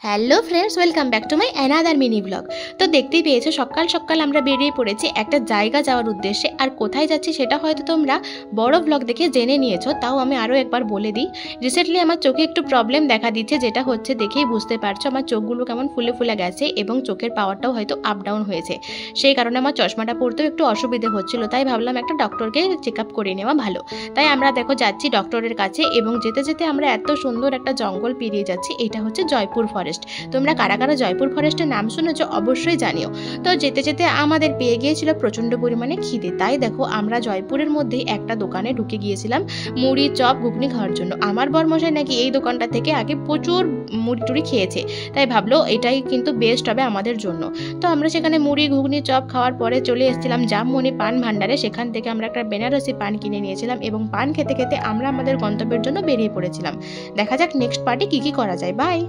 Hello friends, welcome back to my another mini blog. তো দেখতেই পেয়েছো সকাল সকাল আমরা বেরিয়ে পড়েছি একটা জায়গা যাওয়ার উদ্দেশ্যে। আর কোথায় যাচ্ছি সেটা হয়তো তোমরা বড় ব্লগ দেখে জেনে নিয়েছো, তাও আমি আরও একবার বলে দিই। রিসেন্টলি আমার চোখে একটু প্রবলেম দেখা দিচ্ছে, যেটা হচ্ছে দেখেই বুঝতে পারছো আমার চোখগুলো কেমন ফুলে ফুলে গেছে এবং চোখের পাওয়ারটাও হয়তো আপ ডাউন হয়েছে। সেই কারণে আমার চশমাটা পরতেও একটু অসুবিধে হচ্ছিল, তাই ভাবলাম একটা ডক্টরকে চেক আপ করে নেওয়া ভালো। তাই আমরা দেখো যাচ্ছি ডক্টরের কাছে, এবং যেতে যেতে আমরা এত সুন্দর একটা জঙ্গল পেরিয়ে যাচ্ছি। এটা হচ্ছে জয়পুর ফরেস্ট। তোমরা কারা কারা জয়পুর ফরেস্টের নাম শুনেছো অবশ্যই জানিও। তো যেতে যেতে আমাদের পেয়ে গিয়েছিল প্রচণ্ড পরিমাণে খিদে, তাই দেখো আমরা জয়পুরের মধ্যে একটা দোকানে ঢুকে গিয়েছিলাম মুড়ি চপ ঘুগনি খাওয়ার জন্য। আমার বরমশাই নাকি এই দোকানটা থেকে আগে প্রচুর মুড়ি টুড়ি খেয়েছে, তাই ভাবলো এটাই কিন্তু বেস্ট হবে আমাদের জন্য। তো আমরা সেখানে মুড়ি ঘুগনি চপ খাওয়ার পরে চলে এসেছিলাম জামমনি পান ভান্ডারে। সেখান থেকে আমরা একটা বেনারসি পান কিনে নিয়েছিলাম এবং পান খেতে খেতে আমরা আমাদের গন্তব্যের জন্য বেরিয়ে পড়েছিলাম। দেখা যাক নেক্সট পার্টি কী কী করা যায়। বাই।